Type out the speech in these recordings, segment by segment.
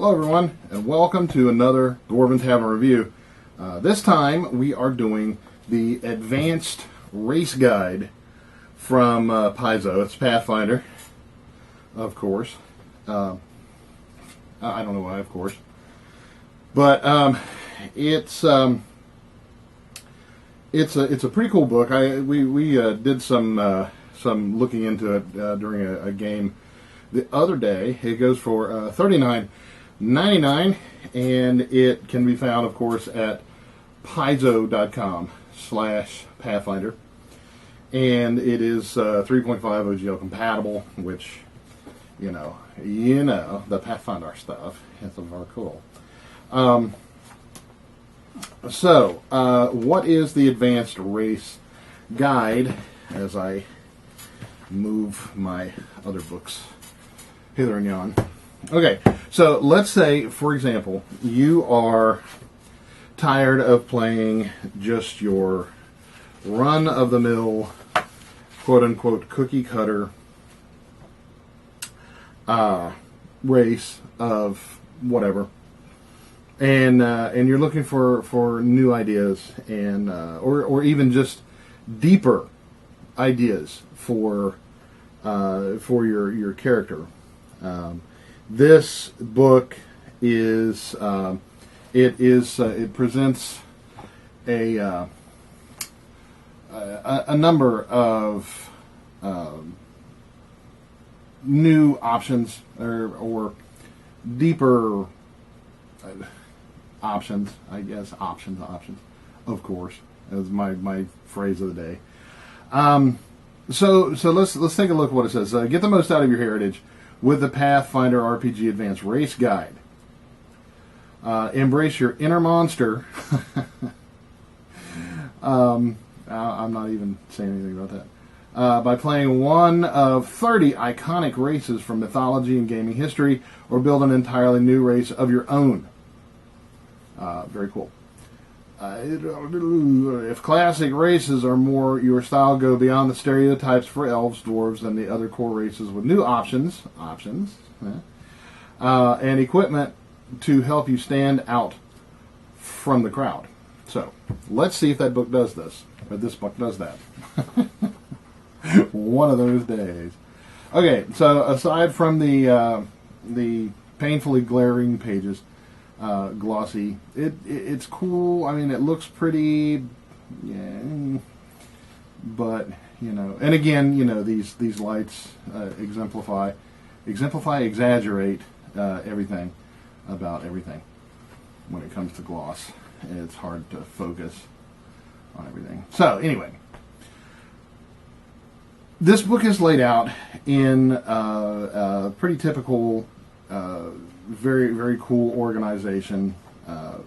Hello everyone, and welcome to another Dwarven Tavern review. This time we are doing the Advanced Race Guide from Paizo. It's Pathfinder, of course. I don't know why, of course. But it's a pretty cool book. We did some looking into it during a game the other day. It goes for $39.99, and it can be found, of course, at paizo.com/Pathfinder. And it is 3.5 OGL compatible, which, you know, the Pathfinder stuff is very cool. So, what is the Advanced Race Guide, as I move my other books hither and yon? Okay, so let's say, for example, you are tired of playing just your run-of-the-mill, quote-unquote, cookie-cutter race of whatever, and you're looking for new ideas and or even just deeper ideas for your character. This book is it presents a number of new options or deeper options, I guess. Options, of course, is my phrase of the day. So let's take a look at what it says. Get the most out of your heritage with the Pathfinder RPG Advanced Race Guide. Embrace your inner monster. I'm not even saying anything about that. By playing one of 30 iconic races from mythology and gaming history, or build an entirely new race of your own. Very cool. If classic races are more your style, go beyond the stereotypes for elves, dwarves, and the other core races with new options, and equipment to help you stand out from the crowd. So, let's see if that book does this, or this book does that. One of those days. Okay, so aside from the painfully glaring pages, glossy, it's cool. I mean, it looks pretty, yeah, but and again, these lights exaggerate everything about everything when it comes to gloss. It's hard to focus on everything. So anyway, this book is laid out in a pretty typical, very, very cool organization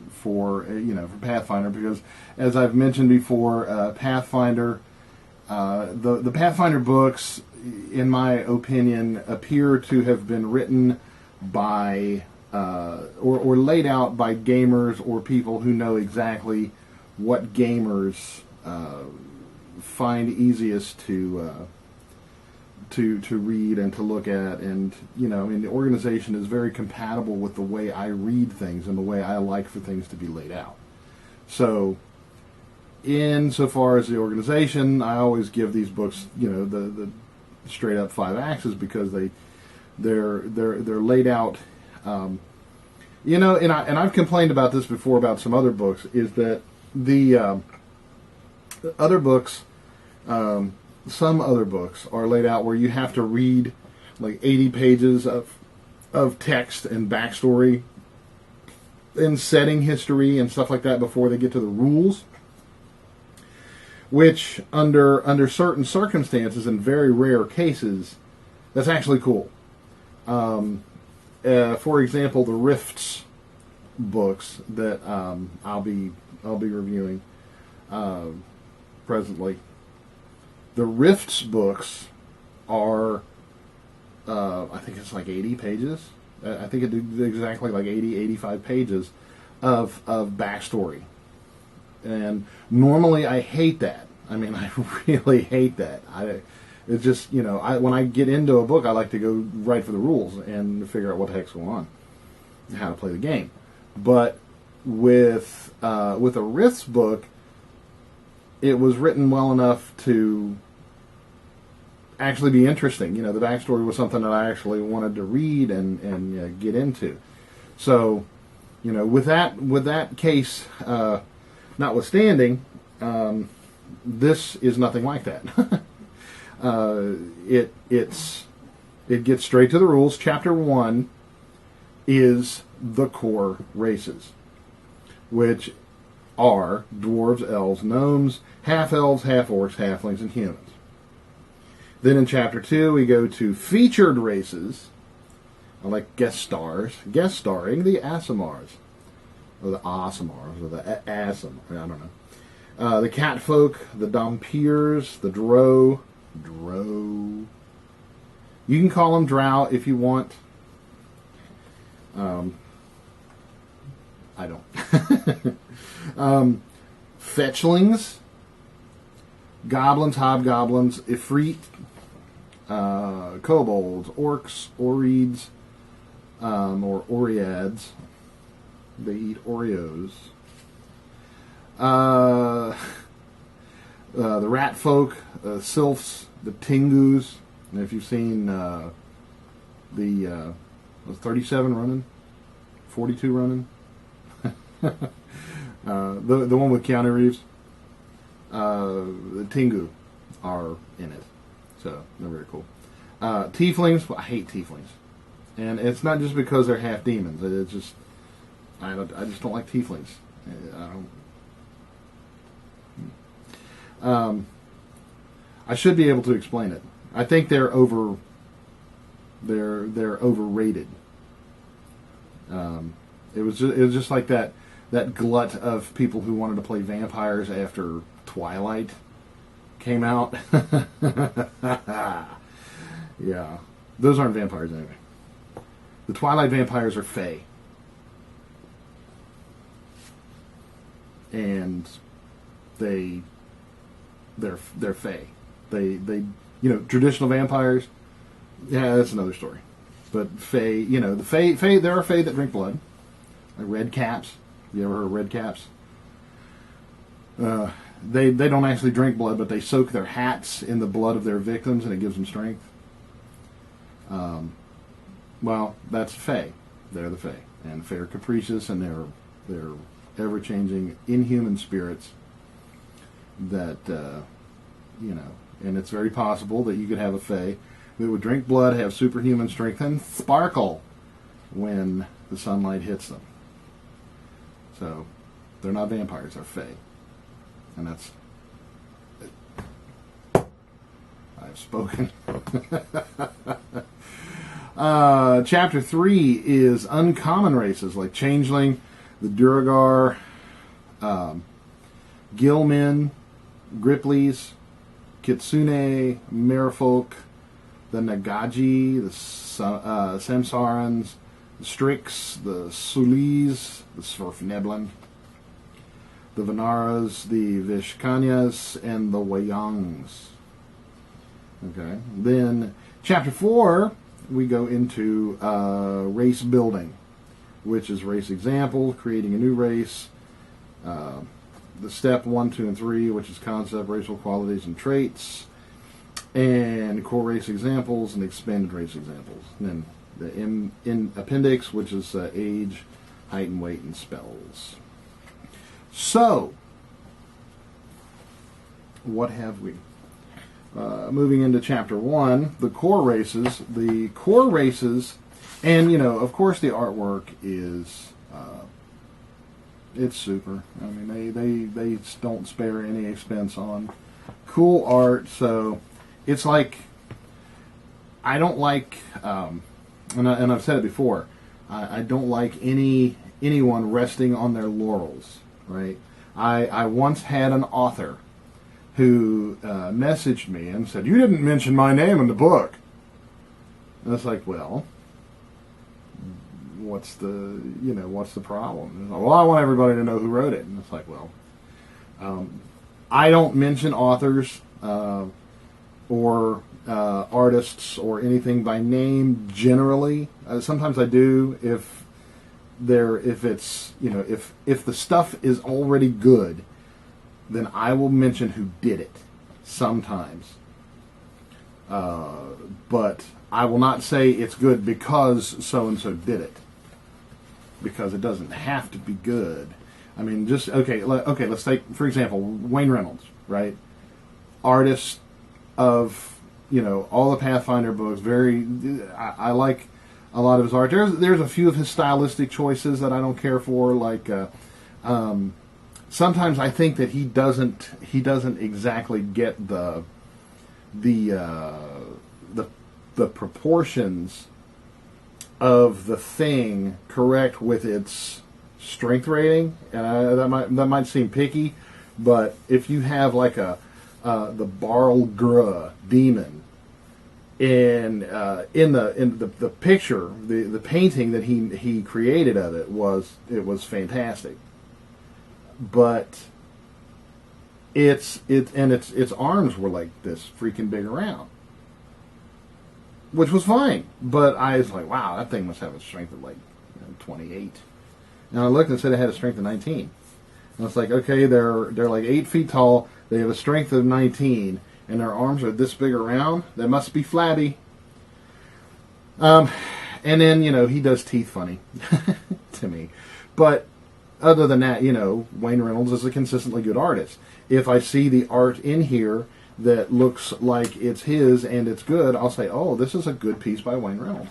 for Pathfinder, because, as I've mentioned before, Pathfinder, the Pathfinder books, in my opinion, appear to have been written by or laid out by gamers or people who know exactly what gamers find easiest to read and to look at, and the organization is very compatible with the way I read things and the way I like for things to be laid out. So, insofar as the organization, I always give these books, the straight up 5 axes, because they're laid out. And I've complained about this before about some other books, is that the other books. Some other books are laid out where you have to read like 80 pages of text and backstory and setting history and stuff like that before they get to the rules, which under certain circumstances and very rare cases, that's actually cool. For example, the Rifts books that I'll be reviewing presently. The Rifts books are, I think it's like 80 pages. I think it did exactly like 85 pages of backstory. And normally I hate that. I mean, I really hate that. It's just, when I get into a book, I like to go right for the rules and figure out what the heck's going on. how to play the game. But with a Rith's book, it was written well enough to actually be interesting. You know, the backstory was something that I actually wanted to read and get into. So, you know, with that case notwithstanding, this is nothing like that. It gets straight to the rules. Chapter 1 is the core races, which are dwarves, elves, gnomes, half-elves, half-orcs, halflings, and humans. Then in Chapter 2, we go to featured races, like guest starring the Aasimars, or the Aasimars, or the Aasim, I don't know. The Catfolk, the Dompiers, the Drow. You can call them Drow if you want. I don't. Fetchlings, goblins, hobgoblins, Ifrit, kobolds, orcs, oreads, or oreads. They eat Oreos. The rat folk, sylphs, the Tingus. And if you've seen the 37 running, 42 running, the one with Keanu Reeves, the Tingu are in it, so they're very cool. Tieflings, well, I hate tieflings, and it's not just because they're half demons. It's just I just don't like tieflings. I should be able to explain it. I think they're overrated. It was just like that glut of people who wanted to play vampires after Twilight came out. Yeah, those aren't vampires anyway. The Twilight vampires are fae, and they're fae. They traditional vampires. Yeah, that's another story. But fae, the fae. There are fae that drink blood, like red caps. You ever heard of red caps? They don't actually drink blood, but they soak their hats in the blood of their victims, and it gives them strength. Well, that's fae. They're the fae, and fae are capricious, and they're ever-changing, inhuman spirits that and it's very possible that you could have a fae that would drink blood, have superhuman strength, and sparkle when the sunlight hits them. So they're not vampires; they're fae, and that's. I've spoken. Chapter 3 is uncommon races like Changeling, the Duragar, Gillmen, Grippleys, Kitsune, Merfolk, the Nagaji, the Samsarans, the Strix, the Sulis, the Sverfneblin, the Vanaras, the Vishkanyas, and the Wayangs. Okay. Then, Chapter 4, we go into race building, which is race example, creating a new race, the step 1, 2, and 3, which is concept, racial qualities, and traits, and core race examples and expanded race examples. And then the appendix, which is age, height, and weight, and spells. So, what have we? Moving into Chapter 1, the core races. The core races, and, of course the artwork is... it's super. I mean, they don't spare any expense on cool art. So it's like, I don't like, and I've said it before, I don't like anyone resting on their laurels, right? I once had an author who messaged me and said, "You didn't mention my name in the book." And it's like, well, what's the problem? Well, I want everybody to know who wrote it. And it's like, well, I don't mention authors or artists or anything by name generally. Sometimes I do if if it's, if the stuff is already good, then I will mention who did it sometimes. But I will not say it's good because so-and-so did it. Because it doesn't have to be good. I mean, okay, let's take, for example, Wayne Reynolds, right? Artist of, all the Pathfinder books. I like a lot of his art. There's a few of his stylistic choices that I don't care for, like, sometimes I think that he doesn't exactly get the proportions of the thing correct with its strength rating, and that might seem picky, but if you have like the Barl demon in the picture, the painting that he created of it was fantastic, but its arms were like this freaking big around, which was fine. But I was like, wow, that thing must have a strength of like 28. And I looked and said it had a strength of 19. And it's like, okay, they're like 8 feet tall. They have a strength of 19, and their arms are this big around. They must be flabby. And then he does teeth funny to me, but other than that, Wayne Reynolds is a consistently good artist. If I see the art in here that looks like it's his and it's good, I'll say, oh, this is a good piece by Wayne Reynolds.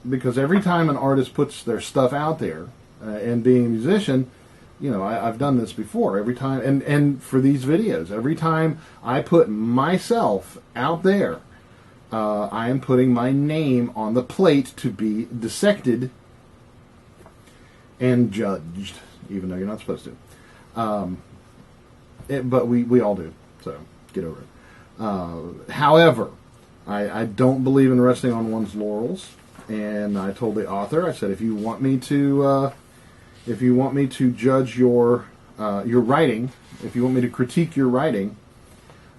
Because every time an artist puts their stuff out there, and being a musician, I've done this before. Every time, and for these videos, every time I put myself out there, I am putting my name on the plate to be dissected and judged, even though you're not supposed to. But we all do, so get over it. However, I don't believe in resting on one's laurels, and I told the author, I said, if you want me to judge your writing, if you want me to critique your writing,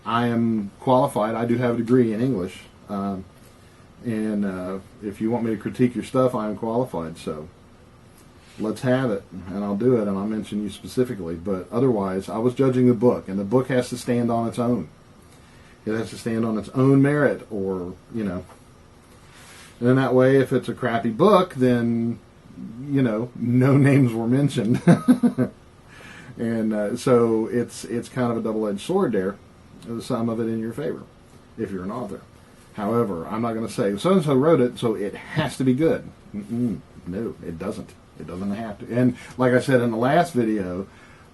I am qualified. I do have a degree in English, and if you want me to critique your stuff, I am qualified. So let's have it, and I'll do it, and I'll mention you specifically. But otherwise, I was judging the book, and the book has to stand on its own. It has to stand on its own merit, or, And then that way, if it's a crappy book, then, no names were mentioned. And so it's kind of a double-edged sword there. Some of it in your favor, if you're an author. However, I'm not going to say, so-and-so wrote it, so it has to be good. No, it doesn't. It doesn't have to. And like I said in the last video,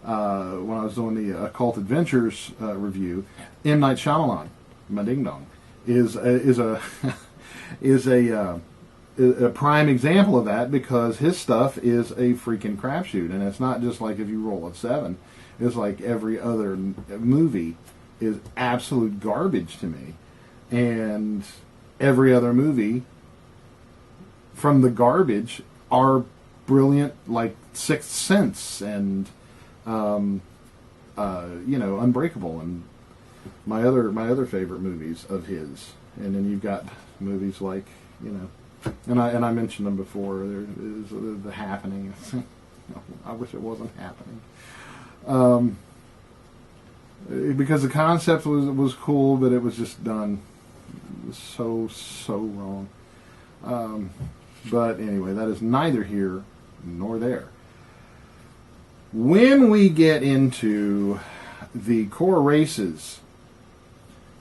when I was doing the Occult Adventures review, M. Night Shyamalan, my ding dong, is a prime example of that, because his stuff is a freaking crapshoot, and it's not just like if you roll a 7. It's like every other movie is absolute garbage to me, and every other movie from the garbage are brilliant, like Sixth Sense and Unbreakable, and my other favorite movies of his. And then you've got movies like, and I mentioned them before. There is The Happening. I wish it wasn't happening, because the concept was cool, but it was just done so wrong. But anyway, that is neither here nor there. When we get into the core races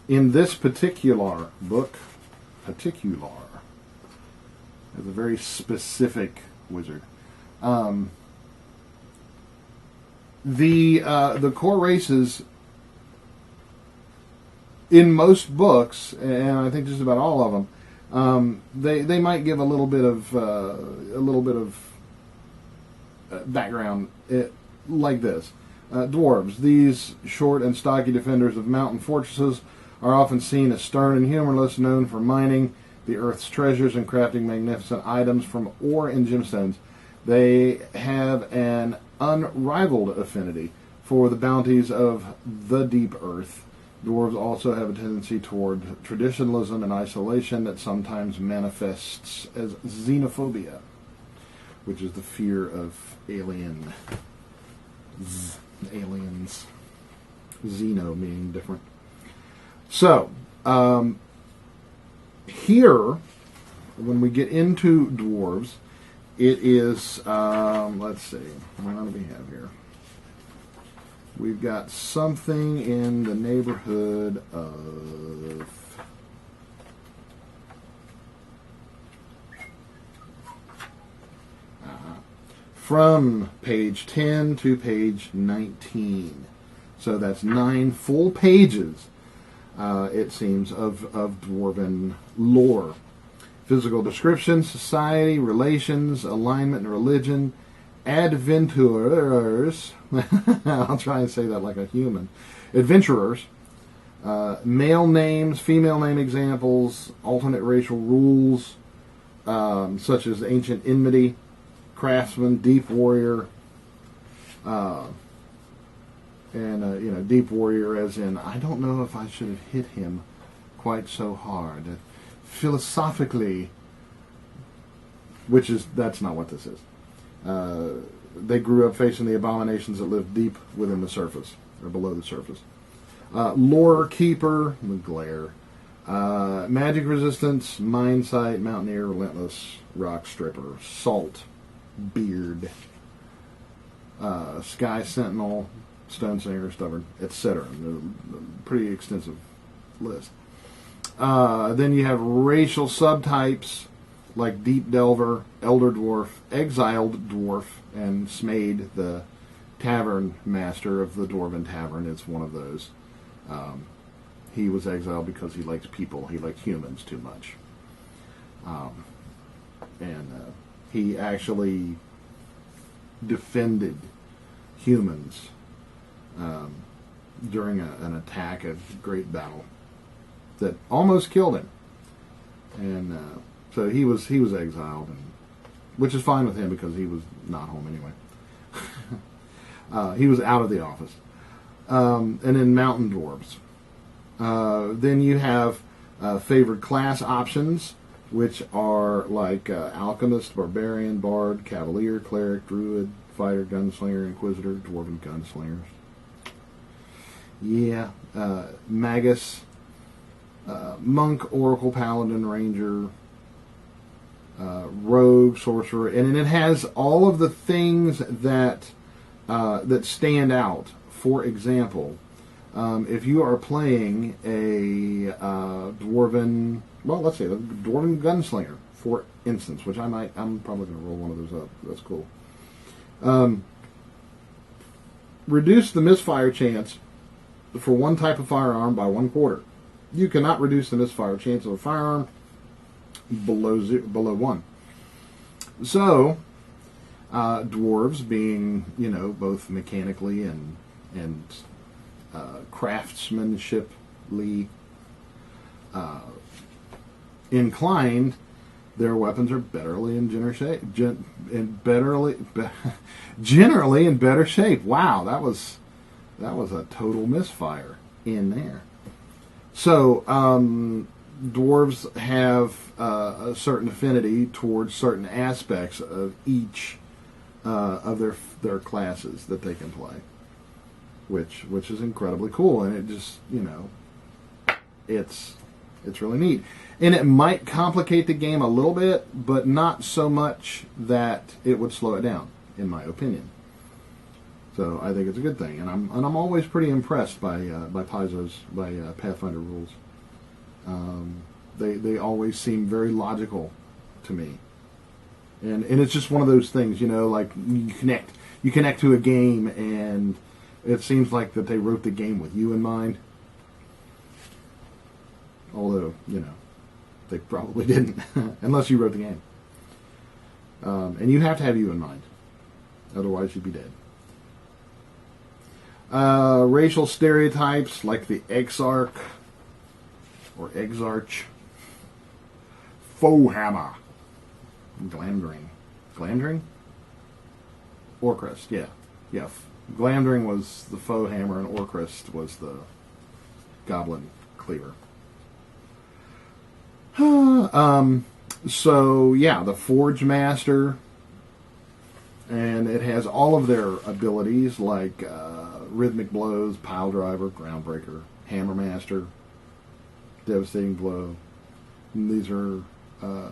in this particular book, is a very specific wizard. The core races in most books, and I think just about all of them, they might give a little bit of background, like this. Dwarves, these short and stocky defenders of mountain fortresses, are often seen as stern and humorless, known for mining the earth's treasures and crafting magnificent items from ore and gemstones. They have an unrivaled affinity for the bounties of the deep earth. Dwarves also have a tendency toward traditionalism and isolation that sometimes manifests as xenophobia. which is the fear of aliens. Xeno meaning different. So, here, when we get into dwarves, it is, let's see, what do we have here? We've got something in the neighborhood of from page 10 to page 19. So that's 9 full pages, it seems, of Dwarven lore. Physical description, society, relations, alignment, and religion, adventurers, I'll try and say that like a human, adventurers, male names, female name examples, alternate racial rules, such as ancient enmity, craftsman, deep warrior, and deep warrior as in, I don't know if I should have hit him quite so hard. Philosophically, that's not what this is. They grew up facing the abominations that live deep within the surface, or below the surface. Lore keeper, the glare. Magic resistance, mind sight, mountaineer, relentless, rock stripper, salt, beard, sky sentinel, stone singer, stubborn, etc. Pretty extensive list. Then you have racial subtypes like Deep Delver, Elder Dwarf, Exiled Dwarf, and Smade, the tavern master of the Dwarven Tavern, is one of those. He was exiled because he liked people. He liked humans too much. And he actually defended humans during an attack, a great battle that almost killed him. And so he was exiled, which is fine with him because he was not home anyway. He was out of the office. And then mountain dwarves. Then you have favored class options, which are like alchemist, barbarian, bard, cavalier, cleric, druid, fighter, gunslinger, inquisitor, dwarven gunslingers. Yeah, magus, monk, oracle, paladin, ranger, rogue, sorcerer, and it has all of the things that stand out. For example, if you are playing a dwarven, let's say a dwarven gunslinger, for instance, which I'm probably going to roll one of those up. That's cool. Reduce the misfire chance for one type of firearm by 1/4. You cannot reduce the misfire chance of a firearm below 1. So, dwarves being, both mechanically and craftsmanshiply inclined, their weapons are generally in better shape. Wow, that was a total misfire in there. So, dwarves have a certain affinity towards certain aspects of each of their classes that they can play, which is incredibly cool, and it just it's really neat, and it might complicate the game a little bit, but not so much that it would slow it down, in my opinion. So I think it's a good thing, and I'm always pretty impressed by Pathfinder rules. They always seem very logical to me, and it's just one of those things, like you connect to a game, and it seems like that they wrote the game with you in mind. Although they probably didn't, unless you wrote the game. And you have to have you in mind, otherwise you'd be dead. Racial stereotypes like the Exarch or Exarch, Foehammer, Glamdring, Orchrist, yeah. Glamdring was the Foehammer, and Orchrist was the Goblin Cleaver. So yeah, the Forge Master, And it has all of their abilities like Rhythmic Blows, Pile Driver, Groundbreaker, Hammer Master, Devastating Blow. And these are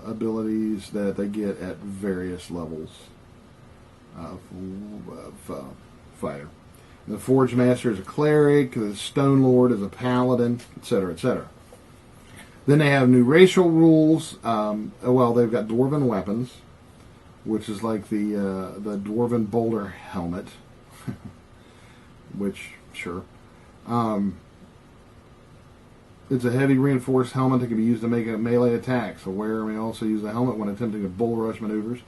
abilities that they get at various levels of fighter. The Forge Master is a cleric, the Stone Lord is a paladin, etc., etc. Then they have new racial rules. Well, they've got Dwarven weapons, which is like the Dwarven boulder helmet, which, sure. It's a heavy reinforced helmet that can be used to make a melee attack. So wearer may also use the helmet when attempting a bull rush maneuvers,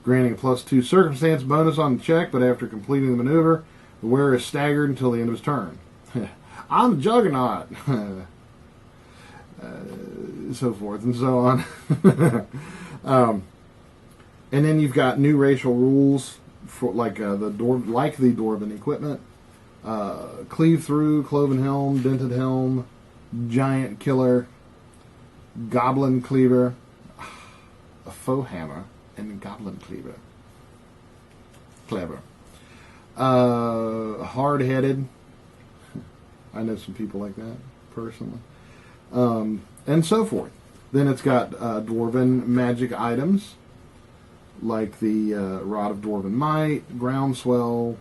granting a +2 circumstance bonus on the check, but after completing the maneuver, the wearer is staggered until the end of his turn. I'm the Juggernaut! So forth and so on. And then you've got new racial rules for like the Dwarven equipment. Cleave Through, Cloven Helm, Dented Helm, Giant Killer, Goblin Cleaver, a Foe Hammer, and Goblin Cleaver. Clever. Hard-Headed. I know some people like that, personally. And so forth. Then it's got Dwarven magic items, like the Rod of Dwarven Might, Groundswell,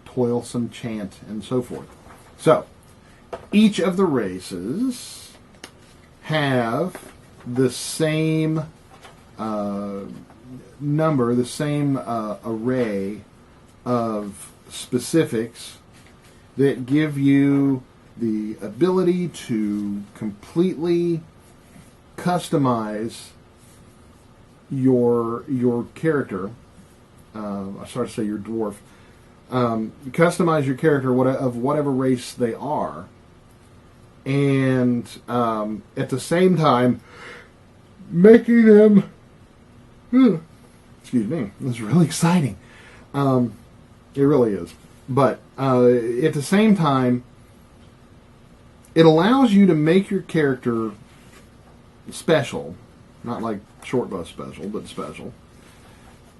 Toilsome Chant, and so forth. So, each of the races have the same number, the same array of specifics that give you the ability to completely customize your character. I started to say your dwarf. Customize your character of whatever race they are, and at the same time making them. Excuse me. This is really exciting. It really is. But at the same time, it allows you to make your character special, not like Short Bus special, but special,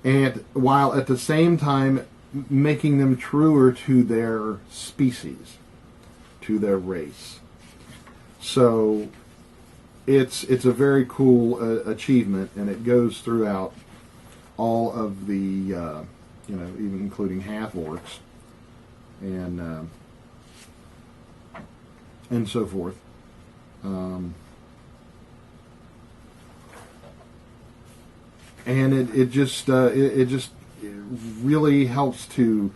and while at the same time making them truer to their species, to their race. So it's a very cool achievement, and it goes throughout all of the even including half-orcs and so forth. And it just really helps to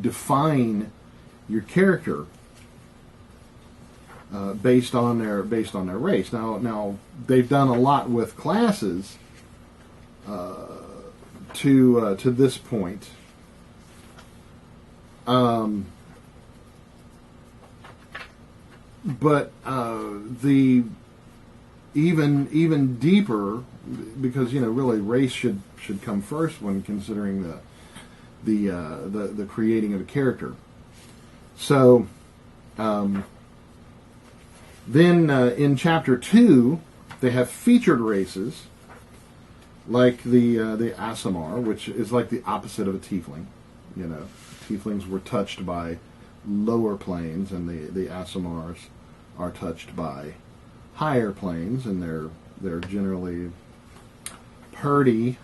define your character based on their race. Now they've done a lot with classes to this point. But the even deeper, because really race should come first when considering the creating of a character. So then in chapter 2 they have featured races like the Aasimar, which is like the opposite of a tiefling. Tieflings were touched by lower planes, and the Aasimars are touched by higher planes, and they're generally purdy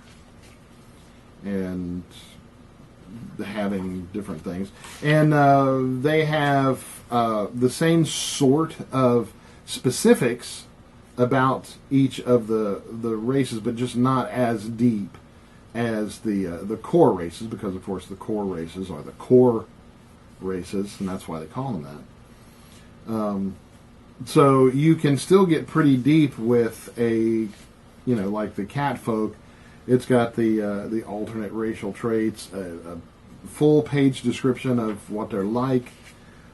and having different things, and they have the same sort of specifics about each of the races, but just not as deep as the core races, because of course the core races are the core races, and that's why they call them that. So you can still get pretty deep with like the cat folk. It's got the alternate racial traits, a full page description of what they're like,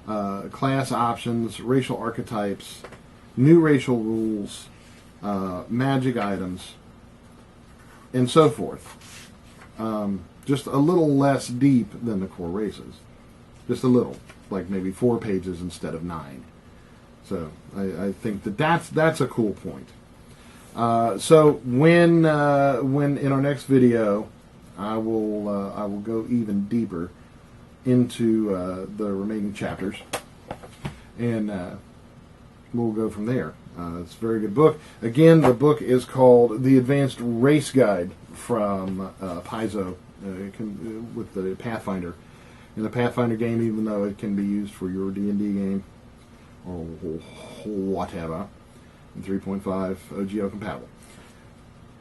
class options, racial archetypes, new racial rules, magic items, and so forth. Just a little less deep than the core races. Just a little, like maybe 4 pages instead of 9. So I think that's a cool point. So when in our next video, I will go even deeper into the remaining chapters, and we'll go from there. It's a very good book. Again, the book is called The Advanced Race Guide from Paizo with the Pathfinder. In the Pathfinder game, even though it can be used for your D&D game or whatever, in 3.5 OGO compatible.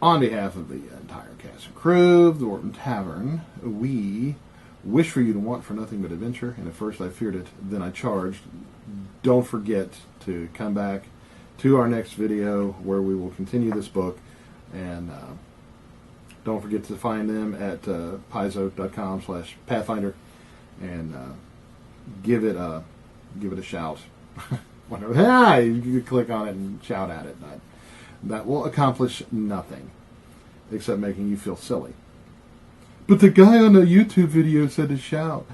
On behalf of the entire cast and crew of the Dwarven Tavern, we wish for you to want for nothing but adventure, and at first I feared it, then I charged. Don't forget to come back to our next video where we will continue this book, and don't forget to find them at paizo.com/Pathfinder, and give it a shout. Whatever. You can click on it and shout at it. That will accomplish nothing except making you feel silly. But the guy on the YouTube video said to shout.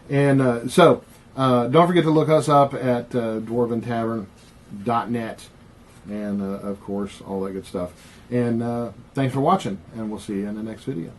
And so don't forget to look us up at dwarventavern.net, and of course all that good stuff. And thanks for watching, and we'll see you in the next video.